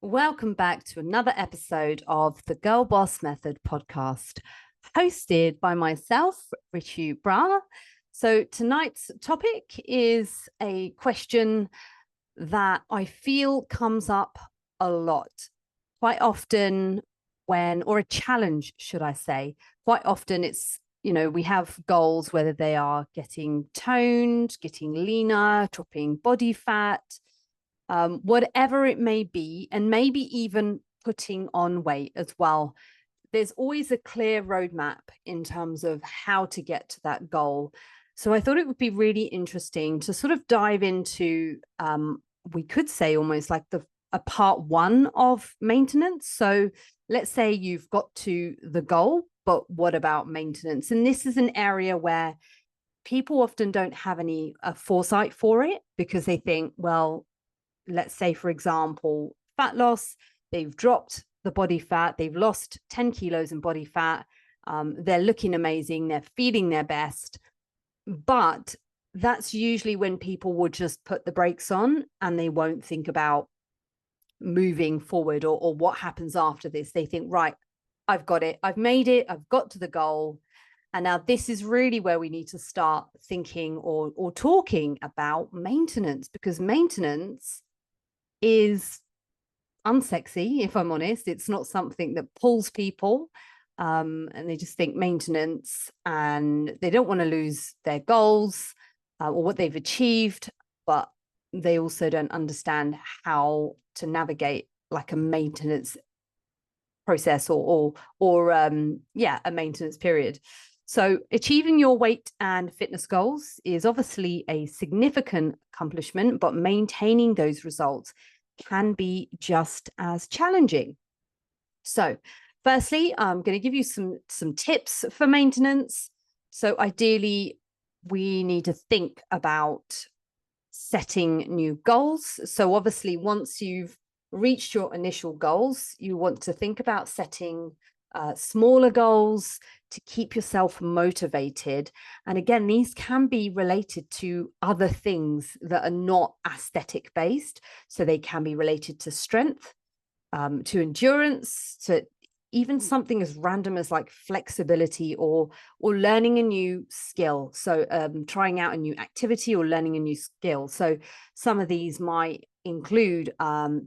Welcome back to another episode of the Girl Boss Method podcast, hosted by myself, Ritu Bra. So, tonight's topic is a question that I feel comes up a lot, quite often or a challenge, should I say. Quite often it's, we have goals, whether they are getting toned, getting leaner, dropping body fat, whatever it may be, and maybe even putting on weight as well. There's always a clear roadmap in terms of how to get to that goal. So I thought it would be really interesting to sort of dive into, we could say almost like a part one of maintenance. So let's say you've got to the goal, but what about maintenance? And this is an area where people often don't have any foresight for it because they think, well, let's say, for example, fat loss, they've dropped the body fat, they've lost 10 kilos in body fat, they're looking amazing, they're feeling their best. But that's usually when people will just put the brakes on and they won't think about moving forward or what happens after this. They think, right, I've got it, I've made it, I've got to the goal. And now this is really where we need to start thinking or talking about maintenance, because maintenance is unsexy, if I'm honest. It's not something that pulls people, and they just think maintenance and they don't want to lose their goals or what they've achieved, but they also don't understand how to navigate like a maintenance process or a maintenance period. So achieving your weight and fitness goals is obviously a significant accomplishment, but maintaining those results can be just as challenging. So firstly, I'm going to give you some tips for maintenance. So ideally, we need to think about setting new goals. So obviously, once you've reached your initial goals, you want to think about setting smaller goals to keep yourself motivated. And again, these can be related to other things that are not aesthetic based. So they can be related to strength, to endurance, to even something as random as like flexibility or learning a new skill. So trying out a new activity or learning a new skill. So some of these might include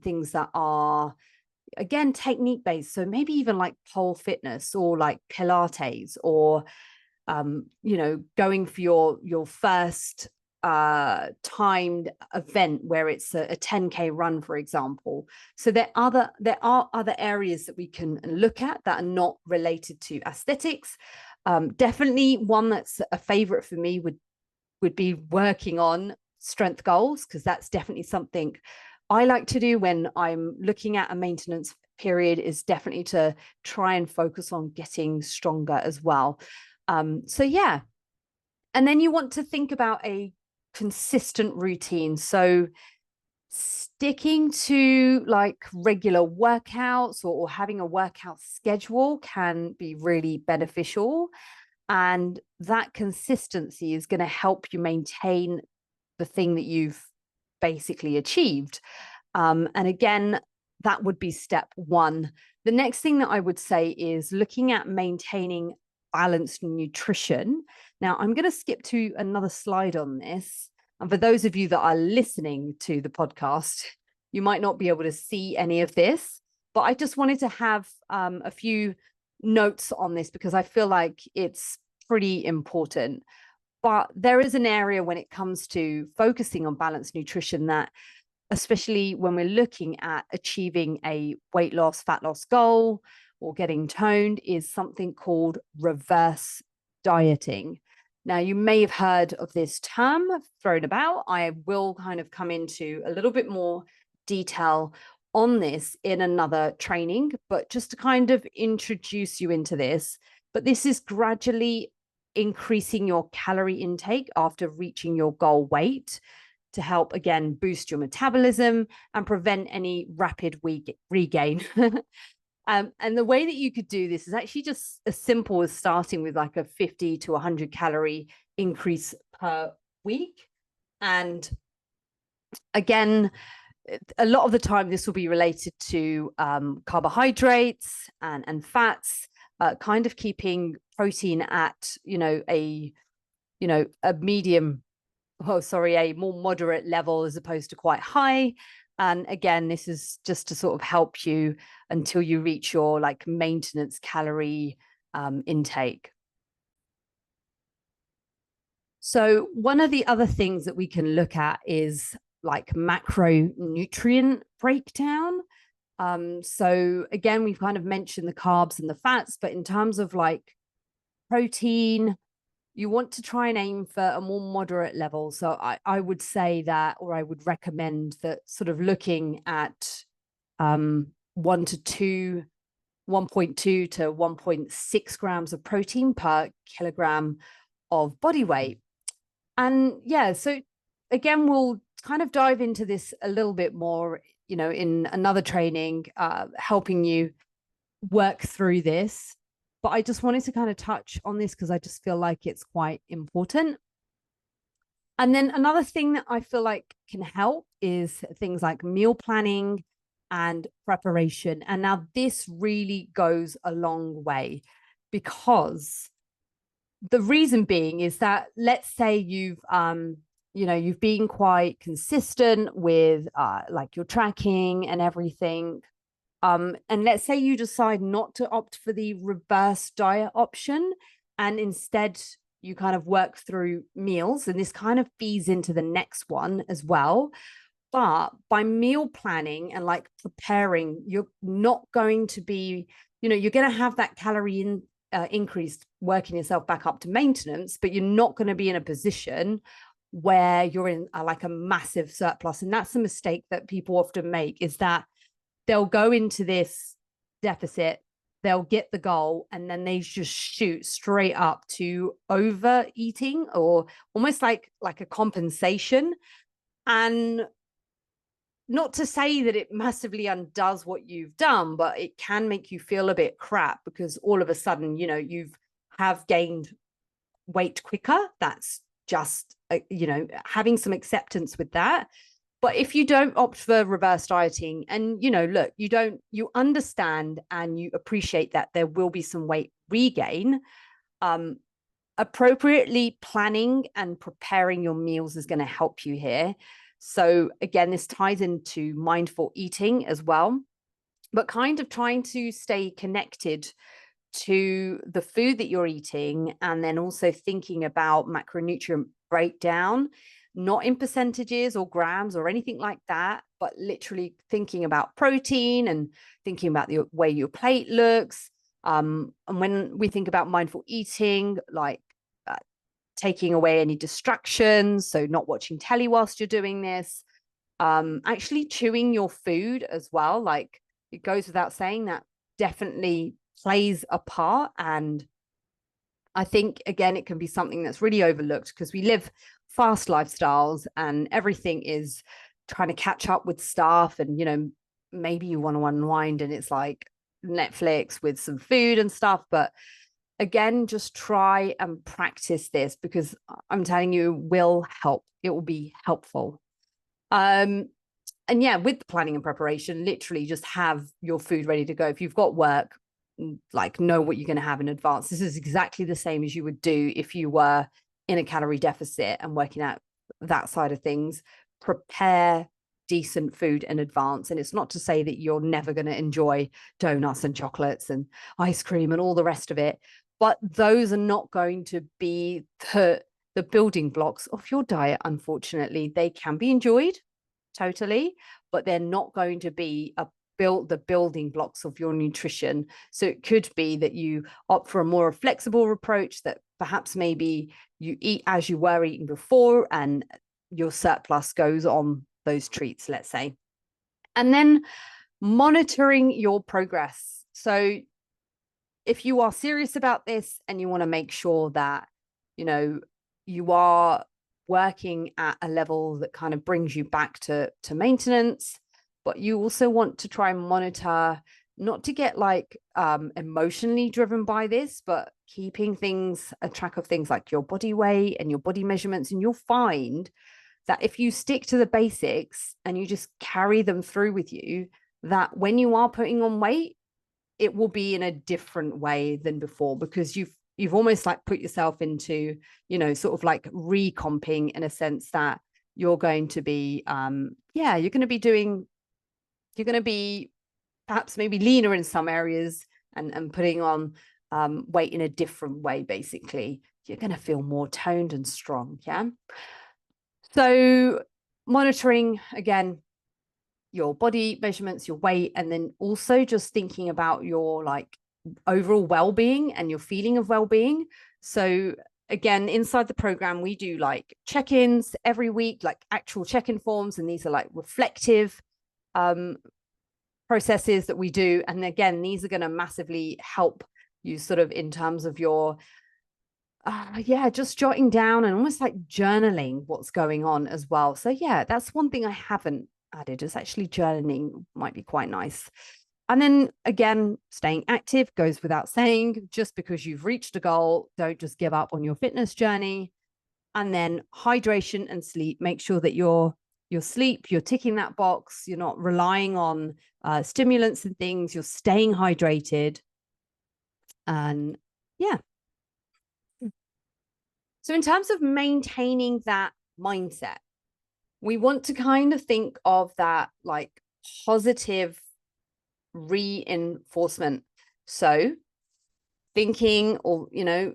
things that are, again, technique based. So maybe even like pole fitness or like Pilates or, going for your first timed event where it's a 10K run, for example. So there are other areas that we can look at that are not related to aesthetics. Definitely one that's a favorite for me would be working on strength goals, because that's definitely something I like to do when I'm looking at a maintenance period, is definitely to try and focus on getting stronger as well. So yeah. And then you want to think about a consistent routine. So sticking to like regular workouts or having a workout schedule can be really beneficial. And that consistency is going to help you maintain the thing that you've basically achieved. And again, that would be step one. The next thing that I would say is looking at maintaining balanced nutrition. Now, I'm going to skip to another slide on this. And for those of you that are listening to the podcast, you might not be able to see any of this, but I just wanted to have a few notes on this because I feel like it's pretty important. But there is an area when it comes to focusing on balanced nutrition that, especially when we're looking at achieving a weight loss, fat loss goal or getting toned, is something called reverse dieting. Now, you may have heard of this term thrown about. I will kind of come into a little bit more detail on this in another training, but just to kind of introduce you into this. But this is gradually increasing your calorie intake after reaching your goal weight to help, again, boost your metabolism and prevent any rapid regain. And the way that you could do this is actually just as simple as starting with like a 50 to 100 calorie increase per week. And again, a lot of the time this will be related to carbohydrates and fats, kind of keeping protein at, a medium, a more moderate level as opposed to quite high. And again, this is just to sort of help you until you reach your like maintenance calorie intake. So one of the other things that we can look at is like macronutrient breakdown. So again, we've kind of mentioned the carbs and the fats, but in terms of like protein, you want to try and aim for a more moderate level. So I would say that, or I would recommend that, sort of looking at 1 to 2, 1.2 to 1.6 grams of protein per kilogram of body weight. And yeah, so again, we'll kind of dive into this a little bit more, in another training, helping you work through this. But I just wanted to kind of touch on this because I just feel like it's quite important. And then another thing that I feel like can help is things like meal planning and preparation. And now this really goes a long way, because the reason being is that, let's say you've been quite consistent with like your tracking and everything. And let's say you decide not to opt for the reverse diet option, and instead you kind of work through meals, and this kind of feeds into the next one as well. But by meal planning and like preparing, you're not going to be, you're going to have that calorie increase working yourself back up to maintenance, but you're not going to be in a position where you're in like a massive surplus. And that's the mistake that people often make, is that they'll go into this deficit, they'll get the goal, and then they just shoot straight up to overeating, or almost like a compensation. And not to say that it massively undoes what you've done, but it can make you feel a bit crap, because all of a sudden, you've have gained weight quicker. That's just, having some acceptance with that. But if you don't opt for reverse dieting, and, look, you understand and you appreciate that there will be some weight regain, appropriately planning and preparing your meals is going to help you here. So again, this ties into mindful eating as well, but kind of trying to stay connected to the food that you're eating, and then also thinking about macronutrient breakdown, not in percentages or grams or anything like that, but literally thinking about protein and thinking about the way your plate looks. And when we think about mindful eating, like taking away any distractions, so not watching telly whilst you're doing this, actually chewing your food as well. Like, it goes without saying that definitely plays a part. And I think, again, it can be something that's really overlooked, because we live fast lifestyles and everything is trying to catch up with stuff. And, maybe you want to unwind and it's like Netflix with some food and stuff. But again, just try and practice this, because I'm telling you, it will help. It will be helpful. And yeah, with the planning and preparation, literally just have your food ready to go. If you've got work, like, know what you're going to have in advance. This is exactly the same as you would do if you were in a calorie deficit and working out that side of things. Prepare decent food in advance. And it's not to say that you're never going to enjoy donuts and chocolates and ice cream and all the rest of it, but those are not going to be the building blocks of your diet. Unfortunately, they can be enjoyed totally, but they're not going to be the building blocks of your nutrition. So it could be that you opt for a more flexible approach, that perhaps maybe you eat as you were eating before and your surplus goes on those treats, let's say. And then monitoring your progress. So if you are serious about this and you want to make sure that, you are working at a level that kind of brings you back to maintenance, but you also want to try and monitor, not to get like emotionally driven by this, but keeping a track of things like your body weight and your body measurements. And you'll find that if you stick to the basics and you just carry them through with you, that when you are putting on weight, it will be in a different way than before, because you've almost like put yourself into, you know, sort of like recomping, in a sense that you're going to be you're going to be perhaps maybe leaner in some areas, and putting on weight in a different way. Basically, you're going to feel more toned and strong. Yeah. So monitoring, again, your body measurements, your weight, and then also just thinking about your like overall well-being and your feeling of well-being. So again, inside the program, we do like check-ins every week, like actual check-in forms, and these are like reflective processes that we do. And again, these are going to massively help you sort of in terms of your just jotting down and almost like journaling what's going on as well. So yeah, that's one thing I haven't added, is actually journaling. Might be quite nice. And then again, staying active goes without saying. Just because you've reached a goal, don't just give up on your fitness journey. And then hydration and sleep. Make sure that your sleep, you're ticking that box. You're not relying on stimulants and things. You're staying hydrated. And yeah. So in terms of maintaining that mindset, we want to kind of think of that like positive reinforcement. So thinking, or, you know,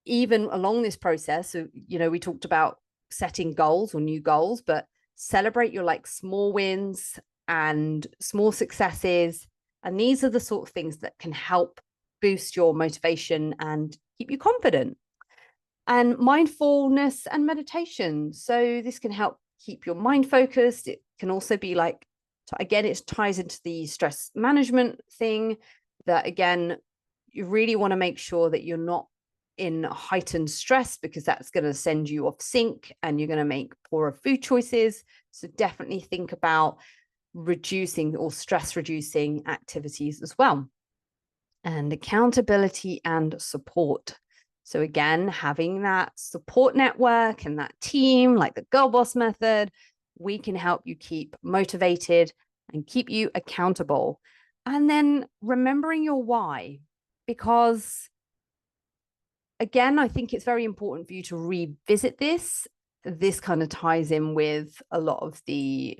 even along this process, so, you know, we talked about setting goals or new goals, but celebrate your like small wins and small successes. And these are the sort of things that can help boost your motivation and keep you confident. And mindfulness and meditation. So this can help keep your mind focused. It can also be like, again, it ties into the stress management thing, that again, you really want to make sure that you're not in heightened stress, because that's going to send you off sync and you're going to make poorer food choices. So definitely think about reducing or stress reducing activities as well. And accountability and support. So again, having that support network and that team, like the Girl Boss Method, we can help you keep motivated and keep you accountable. And then remembering your why, because again, I think it's very important for you to revisit this. This kind of ties in with a lot of the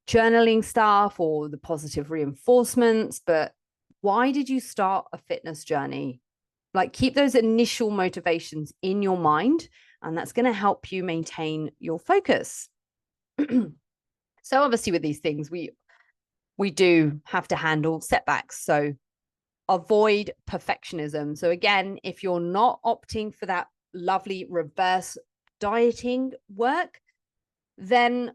journaling stuff or the positive reinforcements. But why did you start a fitness journey? Like, keep those initial motivations in your mind, and that's going to help you maintain your focus. So obviously with these things, we do have to handle setbacks. So avoid perfectionism. So again, if you're not opting for that lovely reverse dieting work, then,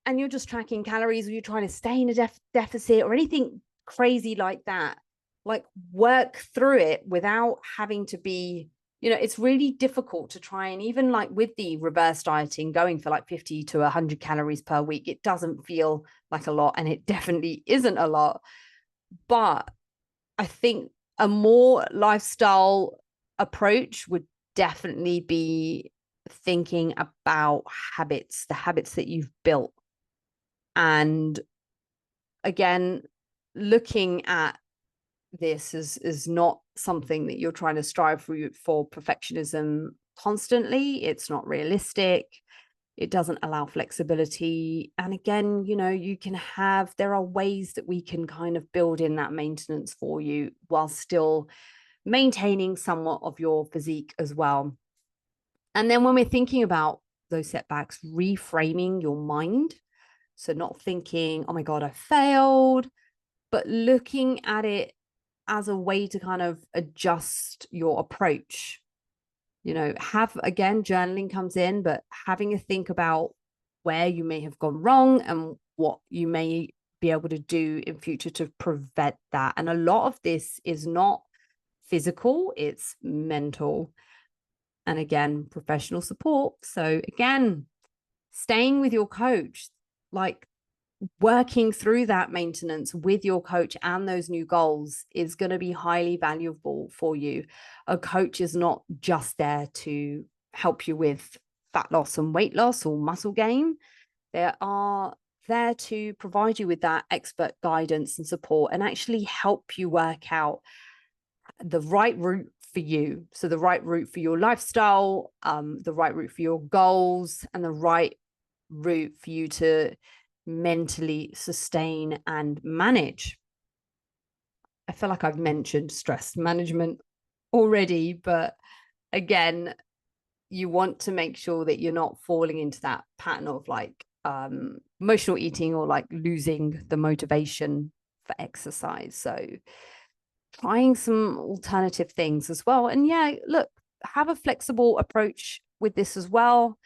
and you're just tracking calories, or you're trying to stay in a deficit or anything crazy like that, like work through it without having to be, you know, it's really difficult to try, and even like with the reverse dieting, going for like 50 to 100 calories per week, it doesn't feel like a lot, and it definitely isn't a lot. But I think a more lifestyle approach would definitely be thinking about habits, the habits that you've built. And again, looking at this is not something that you're trying to strive for perfectionism constantly. It's not realistic. It doesn't allow flexibility. And again, you know, there are ways that we can kind of build in that maintenance for you while still maintaining somewhat of your physique as well. And then when we're thinking about those setbacks, reframing your mind. So not thinking, oh my God, I failed, but looking at it as a way to kind of adjust your approach. You know, again, journaling comes in, but having a think about where you may have gone wrong and what you may be able to do in future to prevent that. And a lot of this is not physical, it's mental. And again, professional support. So again, staying with your coach, like working through that maintenance with your coach and those new goals is going to be highly valuable for you. A coach is not just there to help you with fat loss and weight loss or muscle gain. They are there to provide you with that expert guidance and support and actually help you work out the right route for you. So the right route for your lifestyle, the right route for your goals, and the right route for you to mentally sustain and manage. I feel like I've mentioned stress management already, but again, you want to make sure that you're not falling into that pattern of like emotional eating or like losing the motivation for exercise. So trying some alternative things as well. And yeah, look, have a flexible approach with this as well.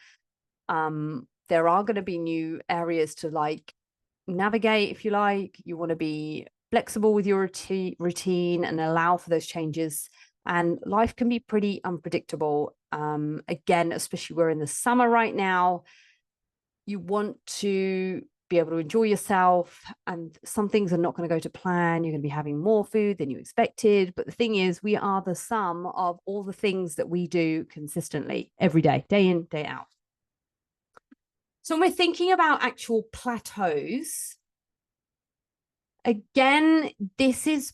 There are going to be new areas to like navigate, if you like. You want to be flexible with your routine and allow for those changes. And life can be pretty unpredictable. Again, especially we're in the summer right now. You want to be able to enjoy yourself, and some things are not going to go to plan. You're going to be having more food than you expected. But the thing is, we are the sum of all the things that we do consistently every day in, day out. So when we're thinking about actual plateaus, again, this is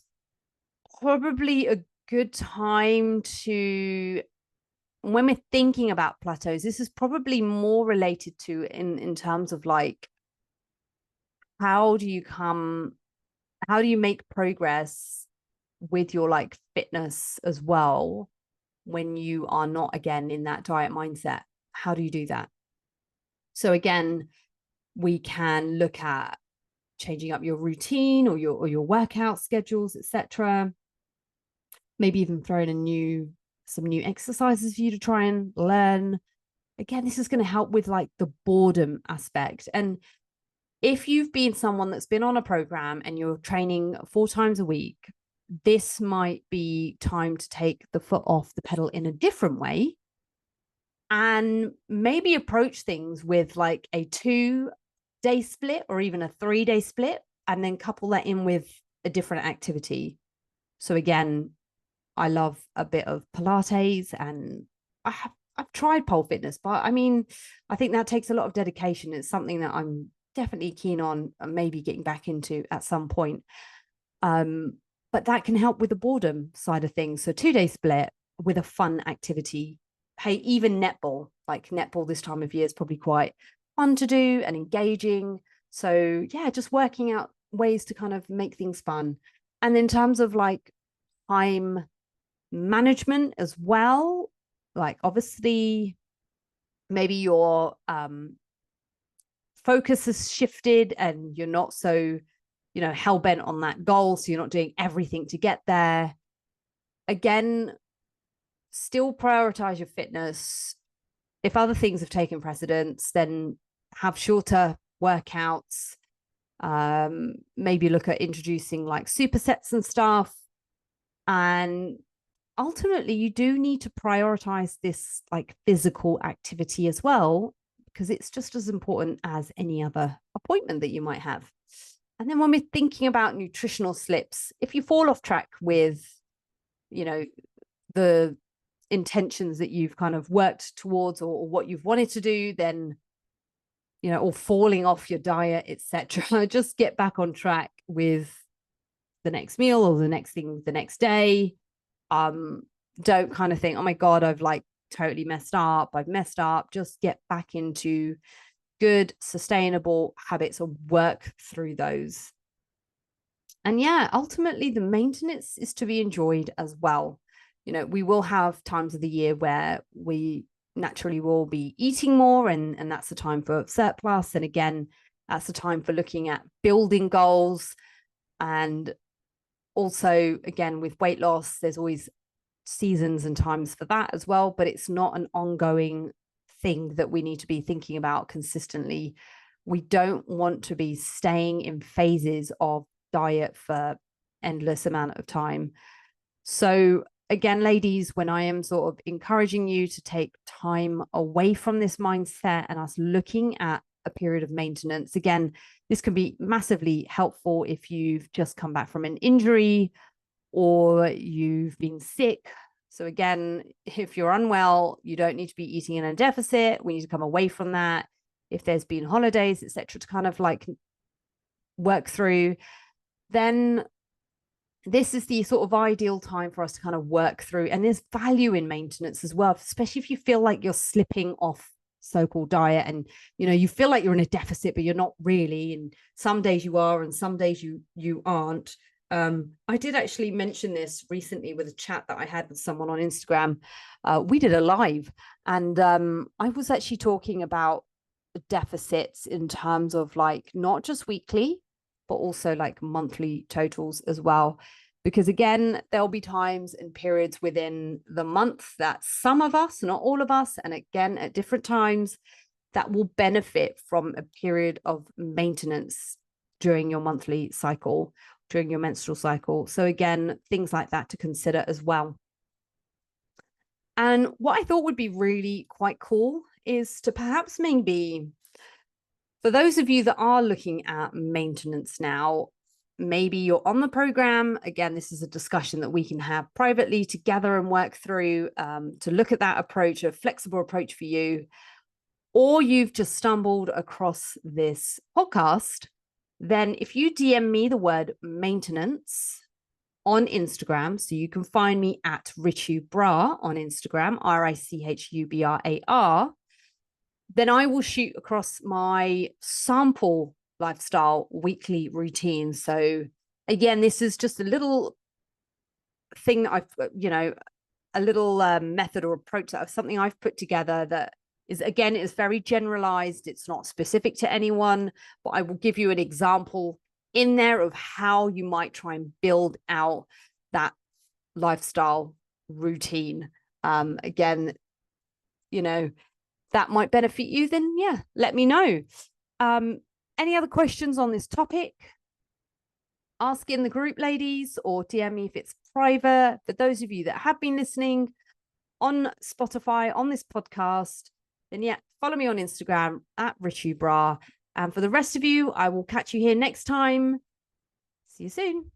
probably a good time to, when we're thinking about plateaus, this is probably more related to in terms of like, how do you make progress with your like fitness as well when you are not, again, in that diet mindset? How do you do that? So again, we can look at changing up your routine or your workout schedules, etc. Maybe even throwing some new exercises for you to try and learn. Again, this is going to help with like the boredom aspect. And if you've been someone that's been on a program and you're training 4 times a week, this might be time to take the foot off the pedal in a different way and maybe approach things with like a 2-day split or even a 3-day split, and then couple that in with a different activity. So again, I love a bit of Pilates, and I've tried pole fitness, but I mean, I think that takes a lot of dedication. It's something that I'm definitely keen on maybe getting back into at some point. But that can help with the boredom side of things. So 2-day split with a fun activity. Hey, even netball, like netball this time of year is probably quite fun to do and engaging. So yeah, just working out ways to kind of make things fun. And in terms of like time management as well, like obviously maybe your focus has shifted and you're not so, hell-bent on that goal, so you're not doing everything to get there. Again, still prioritize your fitness. If other things have taken precedence, then have shorter workouts. Maybe look at introducing like supersets and stuff. And ultimately, you do need to prioritize this like physical activity as well, because it's just as important as any other appointment that you might have. And then when we're thinking about nutritional slips, if you fall off track with, the intentions that you've kind of worked towards or what you've wanted to do, then, or falling off your diet, etc., just get back on track with the next meal or the next thing the next day. Don't kind of think, oh my God, I've like totally messed up. Just get back into good, sustainable habits or work through those. And yeah, ultimately the maintenance is to be enjoyed as well. We will have times of the year where we naturally will be eating more, and that's the time for surplus. And again, that's the time for looking at building goals. And also, again, with weight loss, there's always seasons and times for that as well, but it's not an ongoing thing that we need to be thinking about consistently. We don't want to be staying in phases of diet for endless amount of time. So again, ladies, when I am sort of encouraging you to take time away from this mindset and us looking at a period of maintenance, again, this can be massively helpful if you've just come back from an injury or you've been sick, So again, if you're unwell, you don't need to be eating in a deficit. We need to come away from that. If there's been holidays, etc., to kind of like work through, then this is the sort of ideal time for us to kind of work through. And there's value in maintenance as well, especially if you feel like you're slipping off so-called diet and you feel like you're in a deficit, but you're not really. And some days you are, and some days you aren't. I did actually mention this recently with a chat that I had with someone on Instagram. We did a live, and I was actually talking about deficits in terms of like not just weekly, but also like monthly totals as well. Because again, there'll be times and periods within the month that some of us, not all of us, and again, at different times, that will benefit from a period of maintenance during your monthly cycle, during your menstrual cycle. So again, things like that to consider as well. And what I thought would be really quite cool is to perhaps maybe, for those of you that are looking at maintenance now, maybe you're on the program. Again, this is a discussion that we can have privately together and work through to look at that approach, a flexible approach for you. Or you've just stumbled across this podcast, then if you DM me the word maintenance on Instagram, so you can find me at RichuBrar on Instagram, RichuBrar, then I will shoot across my sample lifestyle weekly routine. So again, this is just a little thing that I've, a little method or approach that something I've put together that is, again, it's very generalized. It's not specific to anyone, but I will give you an example in there of how you might try and build out that lifestyle routine. Again, that might benefit you, then yeah, let me know. Any other questions on this topic? Ask in the group, ladies, or DM me if it's private. For those of you that have been listening on Spotify, on this podcast, then yeah, follow me on Instagram at RichuBrar. And for the rest of you, I will catch you here next time. See you soon.